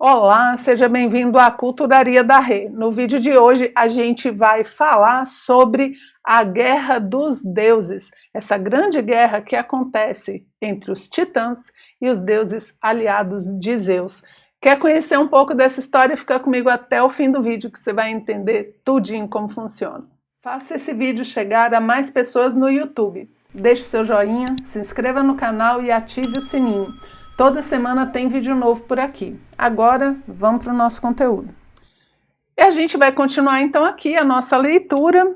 Olá, seja bem-vindo à Culturaria da Rê. No vídeo de hoje a gente vai falar sobre a Guerra dos Deuses, essa grande guerra que acontece entre os titãs e os deuses aliados de Zeus. Quer conhecer um pouco dessa história? Fica comigo até o fim do vídeo que você vai entender tudinho como funciona. Faça esse vídeo chegar a mais pessoas no YouTube. Deixe seu joinha, se inscreva no canal e ative o sininho. Toda semana tem vídeo novo por aqui. Agora, vamos para o nosso conteúdo. E a gente vai continuar então aqui a nossa leitura.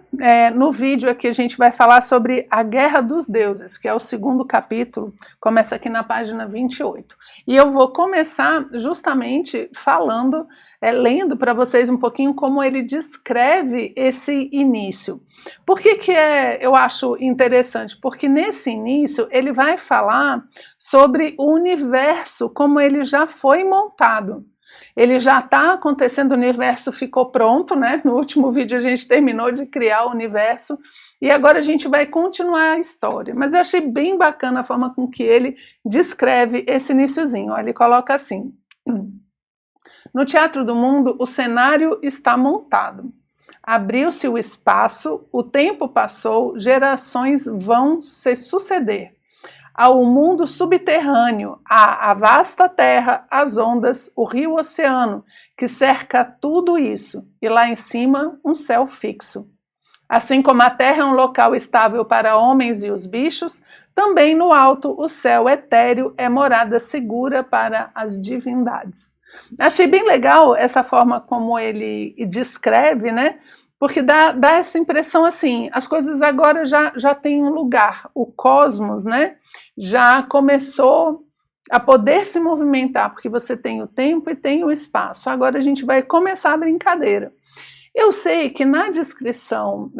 No vídeo aqui a gente vai falar sobre a Guerra dos Deuses, que é o segundo capítulo, começa aqui na página 28. E eu vou começar justamente falando, lendo para vocês um pouquinho como ele descreve esse início. Por que eu acho interessante? Porque nesse início ele vai falar sobre o universo como ele já foi montado. Ele já está acontecendo, o universo ficou pronto, né? No último vídeo a gente terminou de criar o universo e agora a gente vai continuar a história. Mas eu achei bem bacana a forma com que ele descreve esse iniciozinho. Ó, ele coloca assim: no Teatro do Mundo, o cenário está montado. Abriu-se o espaço, o tempo passou, gerações vão se suceder. Ao mundo subterrâneo, há a vasta terra, as ondas, o rio oceano, que cerca tudo isso, e lá em cima um céu fixo. Assim como a terra é um local estável para homens e os bichos, também no alto o céu etéreo é morada segura para as divindades. Achei bem legal essa forma como ele descreve, né? Porque dá essa impressão assim, as coisas agora já têm um lugar, o cosmos, né, já começou a poder se movimentar, porque você tem o tempo e tem o espaço. Agora a gente vai começar a brincadeira. Eu sei que na descrição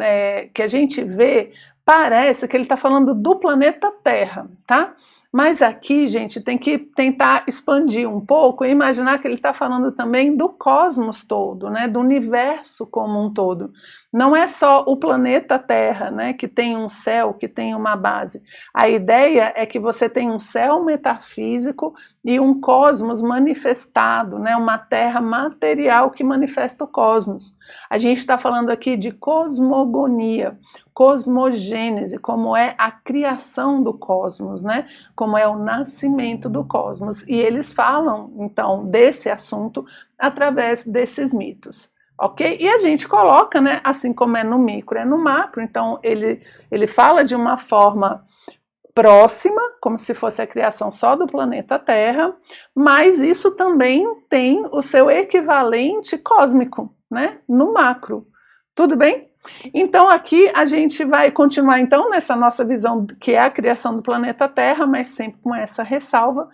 que a gente vê, parece que ele está falando do planeta Terra, tá? Mas aqui, gente, tem que tentar expandir um pouco e imaginar que ele está falando também do cosmos todo, né, do universo como um todo. Não é só o planeta Terra, né, que tem um céu, que tem uma base. A ideia é que você tem um céu metafísico e um cosmos manifestado, né, uma terra material que manifesta o cosmos. A gente está falando aqui de cosmogonia, cosmogênese, como é a criação do cosmos, né? Como é o nascimento do cosmos. E eles falam, então, desse assunto através desses mitos. Ok? E a gente coloca, né, assim como é no micro, é no macro. Então, ele fala de uma forma próxima, como se fosse a criação só do planeta Terra, mas isso também tem o seu equivalente cósmico, né, no macro. Tudo bem? Então aqui a gente vai continuar então nessa nossa visão que é a criação do planeta Terra, mas sempre com essa ressalva.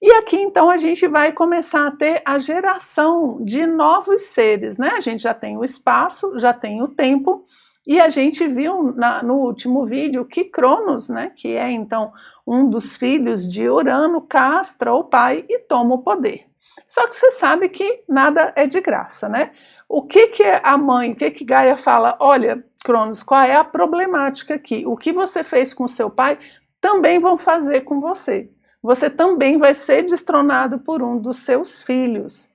E aqui então a gente vai começar a ter a geração de novos seres, né? A gente já tem o espaço, já tem o tempo, e a gente viu no último vídeo que Cronos, né, que é então um dos filhos de Urano, castra o pai e toma o poder. Só que você sabe que nada é de graça, né? O que é a mãe, o que Gaia fala? Olha, Cronos, qual é a problemática aqui? O que você fez com seu pai, também vão fazer com você. Você também vai ser destronado por um dos seus filhos.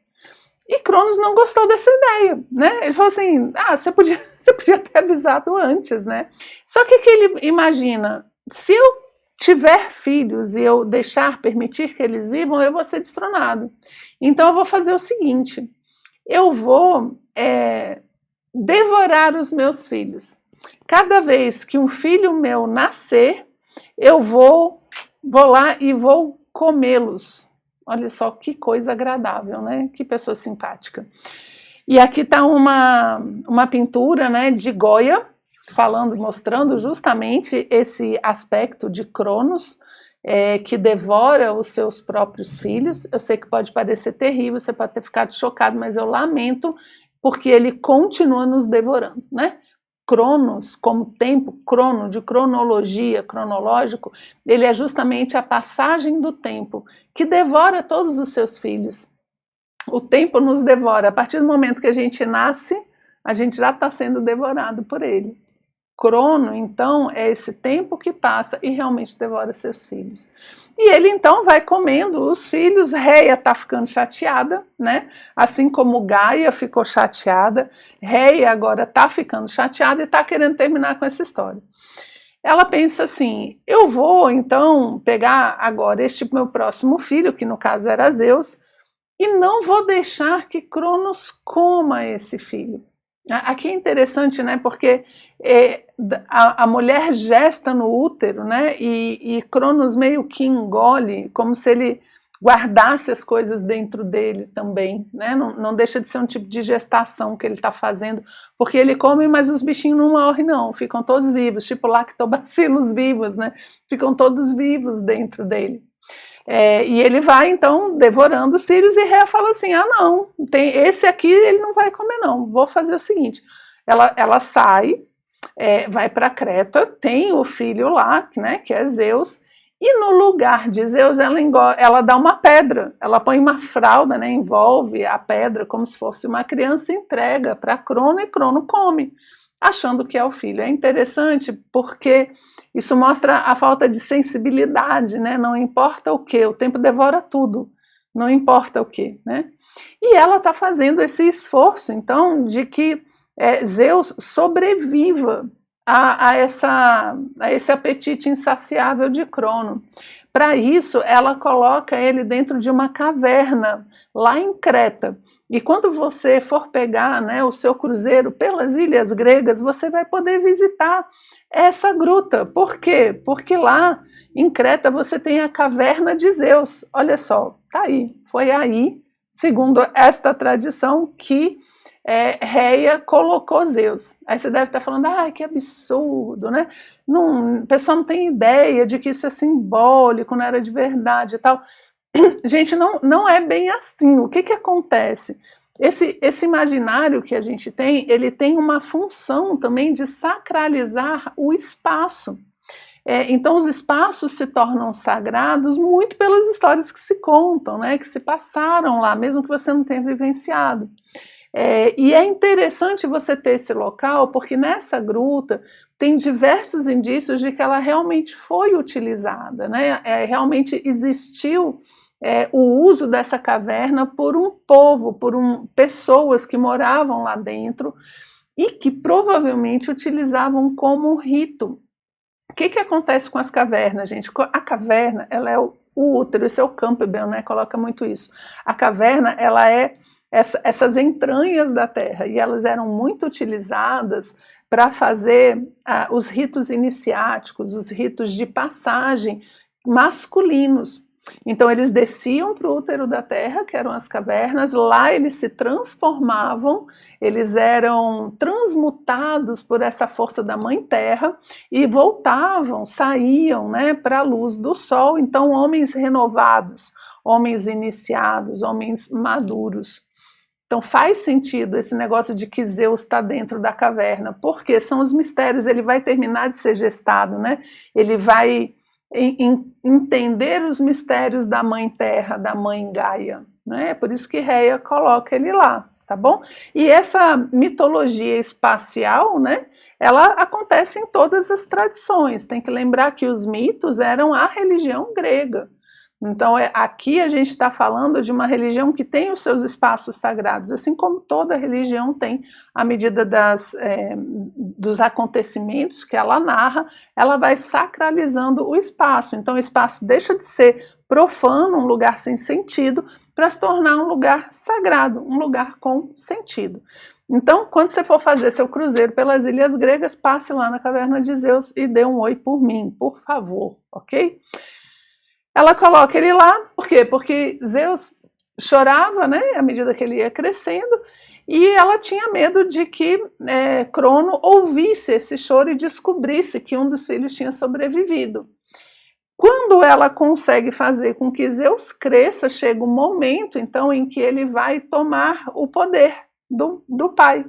E Cronos não gostou dessa ideia, né? Ele falou assim, você podia ter avisado antes, né? Só que ele imagina, se eu tiver filhos e eu permitir que eles vivam, eu vou ser destronado. Então eu vou fazer o seguinte, eu vou devorar os meus filhos. Cada vez que um filho meu nascer, eu vou lá e vou comê-los. Olha só que coisa agradável, né? Que pessoa simpática. E aqui está uma pintura, né, de Goya, mostrando justamente esse aspecto de Cronos, que devora os seus próprios filhos. Eu sei que pode parecer terrível, você pode ter ficado chocado, mas eu lamento, porque ele continua nos devorando, né? Cronos, como tempo, crono, de cronologia, cronológico, ele é justamente a passagem do tempo, que devora todos os seus filhos. O tempo nos devora. A partir do momento que a gente nasce, a gente já está sendo devorado por ele. Crono, então, é esse tempo que passa e realmente devora seus filhos. E ele, então, vai comendo os filhos. Reia está ficando chateada, né? Assim como Gaia ficou chateada, Reia agora está ficando chateada e está querendo terminar com essa história. Ela pensa assim, eu vou, então, pegar agora este meu próximo filho, que no caso era Zeus, e não vou deixar que Cronos coma esse filho. Aqui é interessante, né, porque a mulher gesta no útero, né, e Cronos meio que engole, como se ele guardasse as coisas dentro dele também, né, não deixa de ser um tipo de gestação que ele está fazendo, porque ele come, mas os bichinhos não morrem não, ficam todos vivos, tipo lactobacilos vivos, né, ficam todos vivos dentro dele. E ele vai então devorando os filhos e Rhea fala assim, ah não, esse aqui ele não vai comer não, vou fazer o seguinte, ela sai, vai para Creta, tem o filho lá, né, que é Zeus, e no lugar de Zeus ela dá uma pedra, ela põe uma fralda, né, envolve a pedra como se fosse uma criança e entrega para Crono e Crono come, achando que é o filho. É interessante porque isso mostra a falta de sensibilidade, né? Não importa o que, o tempo devora tudo, não importa o que, né? E ela está fazendo esse esforço, então, de que Zeus sobreviva a esse apetite insaciável de Crono. Para isso, ela coloca ele dentro de uma caverna, lá em Creta. E quando você for pegar, né, o seu cruzeiro pelas ilhas gregas, você vai poder visitar essa gruta. Por quê? Porque lá em Creta você tem a caverna de Zeus. Olha só, tá aí. Foi aí, segundo esta tradição, que Reia colocou Zeus. Aí você deve estar falando, que absurdo, né? O pessoal não tem ideia de que isso é simbólico, não era de verdade e tal. Gente, não é bem assim. O que acontece? Esse imaginário que a gente tem, ele tem uma função também de sacralizar o espaço. Então os espaços se tornam sagrados muito pelas histórias que se contam, né, que se passaram lá, mesmo que você não tenha vivenciado. E é interessante você ter esse local, porque nessa gruta tem diversos indícios de que ela realmente foi utilizada, né? Realmente existiu o uso dessa caverna por um povo, pessoas que moravam lá dentro e que provavelmente utilizavam como rito. O que acontece com as cavernas, gente? A caverna, ela é o útero, esse é o Campbell, né? Coloca muito isso. A caverna, ela é essas entranhas da terra, e elas eram muito utilizadas para fazer os ritos iniciáticos, os ritos de passagem masculinos. Então eles desciam para o útero da terra, que eram as cavernas, lá eles se transformavam, eles eram transmutados por essa força da mãe terra e voltavam, saíam, né, para a luz do sol. Então homens renovados, homens iniciados, homens maduros. Então faz sentido esse negócio de que Zeus está dentro da caverna, porque são os mistérios, ele vai terminar de ser gestado, né? Ele vai entender os mistérios da mãe terra, da mãe Gaia, né? É por isso que Reia coloca ele lá, tá bom? E essa mitologia espacial, né, ela acontece em todas as tradições. Tem que lembrar que os mitos eram a religião grega. Então aqui a gente está falando de uma religião que tem os seus espaços sagrados, assim como toda religião tem, à medida dos acontecimentos que ela narra, ela vai sacralizando o espaço. Então o espaço deixa de ser profano, um lugar sem sentido, para se tornar um lugar sagrado, um lugar com sentido. Então, quando você for fazer seu cruzeiro pelas ilhas gregas, passe lá na caverna de Zeus e dê um oi por mim, por favor, ok? Ela coloca ele lá, por quê? Porque Zeus chorava, né, à medida que ele ia crescendo, e ela tinha medo de que Crono ouvisse esse choro e descobrisse que um dos filhos tinha sobrevivido. Quando ela consegue fazer com que Zeus cresça, chega um momento, então, em que ele vai tomar o poder do pai.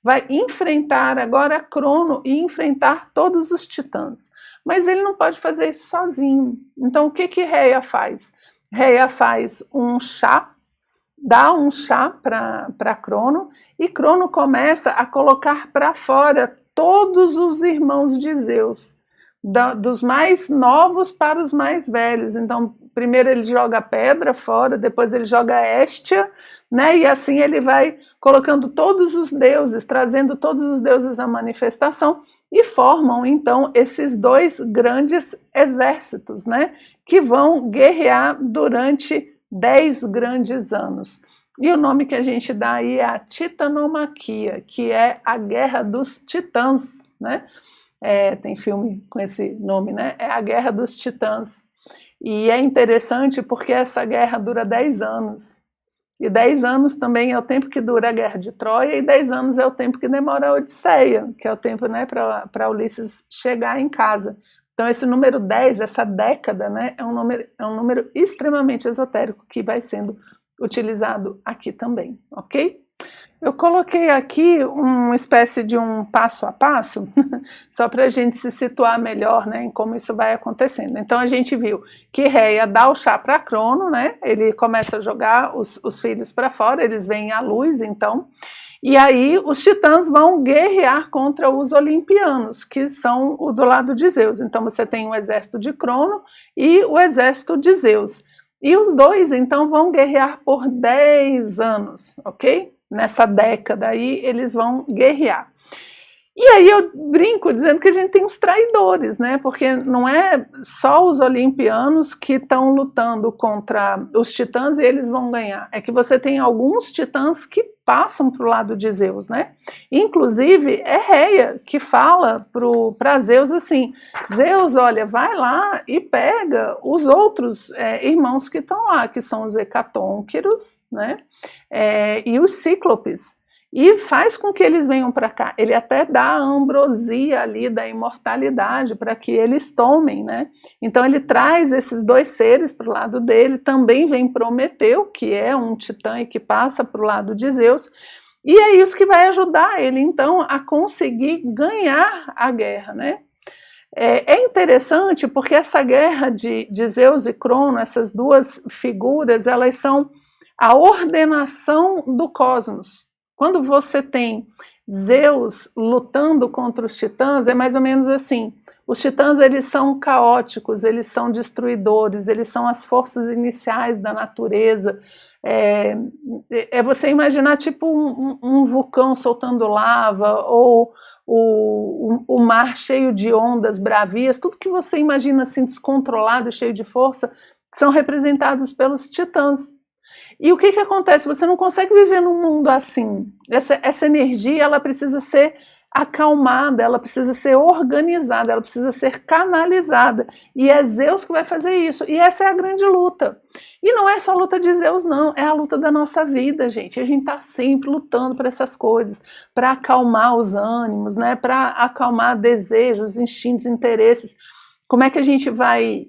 Vai enfrentar agora Crono e enfrentar todos os titãs. Mas ele não pode fazer isso sozinho. Então o que Reia faz? Reia faz um chá, dá um chá para Crono, e Crono começa a colocar para fora todos os irmãos de Zeus, dos mais novos para os mais velhos. Então, primeiro ele joga a pedra fora, depois ele joga a Héstia, né? E assim ele vai colocando todos os deuses, trazendo todos os deuses à manifestação, e formam então esses dois grandes exércitos, né? Que vão guerrear durante 10 grandes anos. E o nome que a gente dá aí é a Titanomaquia, que é a Guerra dos Titãs, né? Tem filme com esse nome, né? É a Guerra dos Titãs. E é interessante porque essa guerra dura 10 anos. E 10 anos também é o tempo que dura a Guerra de Troia, e 10 anos é o tempo que demora a Odisseia, que é o tempo, né, para Ulisses chegar em casa. Então esse número 10, essa década, né, é um número extremamente esotérico que vai sendo utilizado aqui também, ok? Eu coloquei aqui uma espécie de um passo a passo, só para a gente se situar melhor, né, em como isso vai acontecendo. Então a gente viu que Reia dá o chá para Crono, né, ele começa a jogar os filhos para fora, eles vêm à luz, então, e aí os titãs vão guerrear contra os olimpianos, que são o do lado de Zeus. Então você tem o exército de Crono e o exército de Zeus. E os dois, então, vão guerrear por 10 anos, ok? Nessa década aí, eles vão guerrear. E aí eu brinco dizendo que a gente tem os traidores, né? Porque não é só os olimpianos que estão lutando contra os titãs e eles vão ganhar. É que você tem alguns titãs que passam para o lado de Zeus, né? Inclusive é Reia que fala para Zeus assim: Zeus, olha, vai lá e pega os outros irmãos que estão lá, que são os hecatônquiros, né? E os cíclopes. E faz com que eles venham para cá. Ele até dá a ambrosia ali da imortalidade para que eles tomem, né? Então ele traz esses dois seres para o lado dele. Também vem Prometeu, que é um titã e que passa para o lado de Zeus. E é isso que vai ajudar ele, então, a conseguir ganhar a guerra, né? É interessante porque essa guerra de Zeus e Crono, essas duas figuras, elas são a ordenação do cosmos. Quando você tem Zeus lutando contra os titãs, é mais ou menos assim: os titãs, eles são caóticos, eles são destruidores, eles são as forças iniciais da natureza. É você imaginar tipo um vulcão soltando lava, ou o mar cheio de ondas bravias. Tudo que você imagina assim descontrolado, cheio de força, são representados pelos titãs. E o que acontece? Você não consegue viver num mundo assim. Essa energia, ela precisa ser acalmada, ela precisa ser organizada, ela precisa ser canalizada. E é Zeus que vai fazer isso. E essa é a grande luta. E não é só a luta de Zeus, não. É a luta da nossa vida, gente. A gente está sempre lutando por essas coisas, para acalmar os ânimos, né? Para acalmar desejos, instintos, interesses. Como é que a gente vai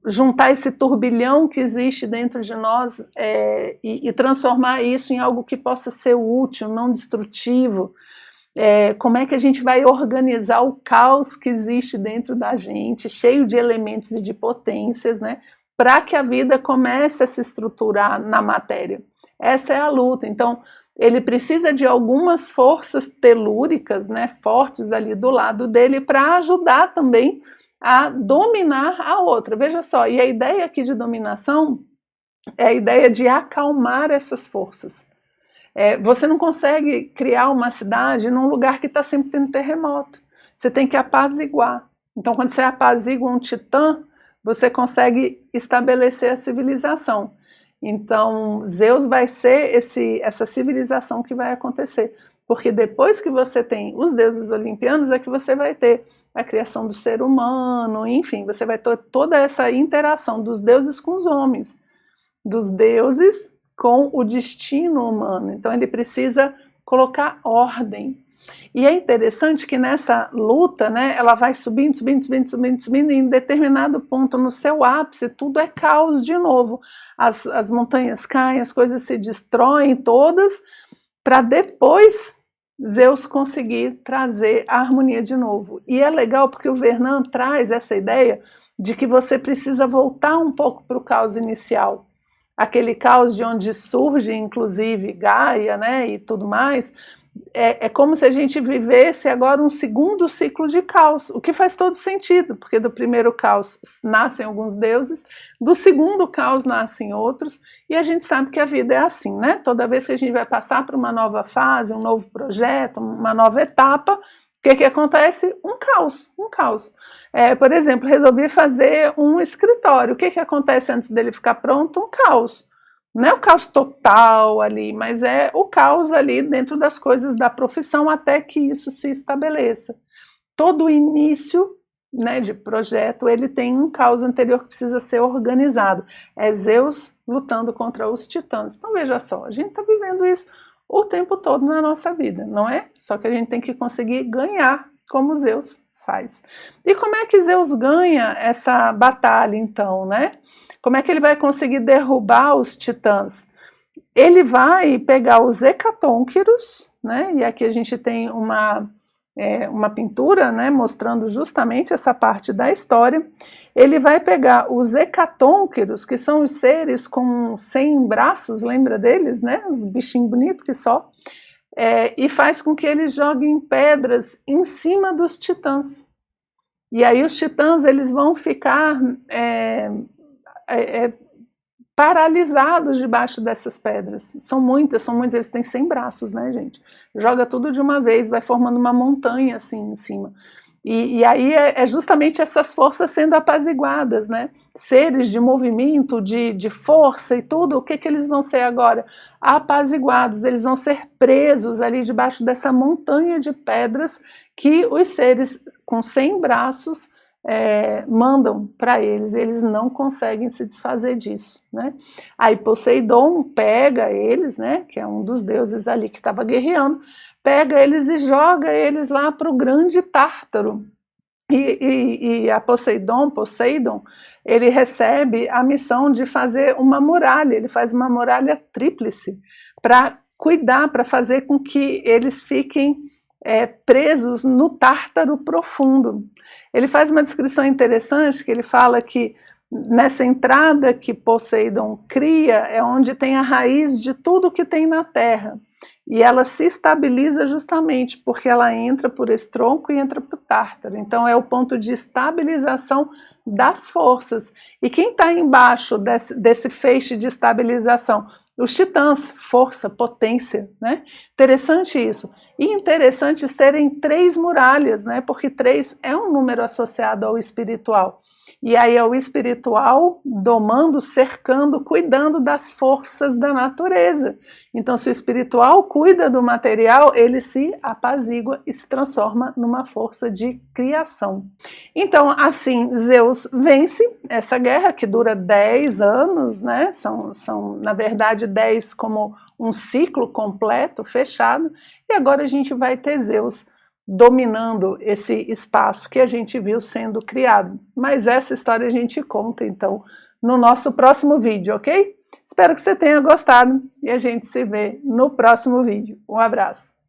juntar esse turbilhão que existe dentro de nós e transformar isso em algo que possa ser útil, não destrutivo? Como é que a gente vai organizar o caos que existe dentro da gente, cheio de elementos e de potências, né, para que a vida comece a se estruturar na matéria? Essa é a luta. Então, ele precisa de algumas forças telúricas, né, fortes ali do lado dele, para ajudar também a dominar a outra. Veja só, e a ideia aqui de dominação é a ideia de acalmar essas forças. Você não consegue criar uma cidade num lugar que está sempre tendo terremoto. Você tem que apaziguar. Então, quando você apazigua um titã, você consegue estabelecer a civilização. Então, Zeus vai ser essa civilização que vai acontecer. Porque depois que você tem os deuses olimpianos, é que você vai ter a criação do ser humano, enfim, você vai ter toda essa interação dos deuses com os homens, dos deuses com o destino humano. Então ele precisa colocar ordem. E é interessante que nessa luta, né, ela vai subindo, subindo, subindo, subindo, subindo, e em determinado ponto, no seu ápice, tudo é caos de novo. As montanhas caem, as coisas se destroem todas, para depois Zeus conseguir trazer a harmonia de novo. E é legal porque o Vernant traz essa ideia de que você precisa voltar um pouco para o caos inicial. Aquele caos de onde surge, inclusive, Gaia, né, e tudo mais, É como se a gente vivesse agora um segundo ciclo de caos, o que faz todo sentido, porque do primeiro caos nascem alguns deuses, do segundo caos nascem outros, e a gente sabe que a vida é assim, né? Toda vez que a gente vai passar por uma nova fase, um novo projeto, uma nova etapa, o que acontece? Um caos, um caos. Por exemplo, resolvi fazer um escritório, o que acontece antes dele ficar pronto? Um caos. Não é o caos total ali, mas é o caos ali dentro das coisas da profissão até que isso se estabeleça. Todo início, né, de projeto, ele tem um caos anterior que precisa ser organizado. É Zeus lutando contra os titãs. Então veja só, a gente está vivendo isso o tempo todo na nossa vida, não é? Só que a gente tem que conseguir ganhar como Zeus faz. E como é que Zeus ganha essa batalha então, né? Como é que ele vai conseguir derrubar os titãs? Ele vai pegar os hecatônquiros, né? E aqui a gente tem uma pintura, né, mostrando justamente essa parte da história. Ele vai pegar os hecatônquiros, que são os seres com 100 braços, lembra deles, né? Os bichinhos bonitos que só. E faz com que eles joguem pedras em cima dos titãs. E aí os titãs eles vão ficar paralisados debaixo dessas pedras. São muitos, eles têm 100 braços, né, gente? Joga tudo de uma vez, vai formando uma montanha assim em cima. E aí é justamente essas forças sendo apaziguadas, né? Seres de movimento, de força e tudo, o que eles vão ser agora? Apaziguados, eles vão ser presos ali debaixo dessa montanha de pedras que os seres com 100 braços mandam para eles, e eles não conseguem se desfazer disso, né? Aí Poseidon pega eles, né, que é um dos deuses ali que estava guerreando, pega eles e joga eles lá para o grande Tártaro. E a Poseidon, ele recebe a missão de fazer uma muralha, ele faz uma muralha tríplice para cuidar, para fazer com que eles fiquem presos no Tártaro profundo. Ele faz uma descrição interessante, que ele fala que nessa entrada que Poseidon cria é onde tem a raiz de tudo que tem na Terra. E ela se estabiliza justamente porque ela entra por esse tronco e entra para o Tártaro. Então é o ponto de estabilização das forças. E quem está embaixo desse feixe de estabilização? Os titãs, força, potência, né? Interessante isso. E interessante serem 3 muralhas, né? Porque 3 é um número associado ao espiritual. E aí é o espiritual domando, cercando, cuidando das forças da natureza. Então, se o espiritual cuida do material, ele se apazigua e se transforma numa força de criação. Então, assim, Zeus vence essa guerra, que dura 10 anos, né? São, na verdade, 10 como um ciclo completo, fechado, e agora a gente vai ter Zeus dominando esse espaço que a gente viu sendo criado. Mas essa história a gente conta, então, no nosso próximo vídeo, ok? Espero que você tenha gostado e a gente se vê no próximo vídeo. Um abraço!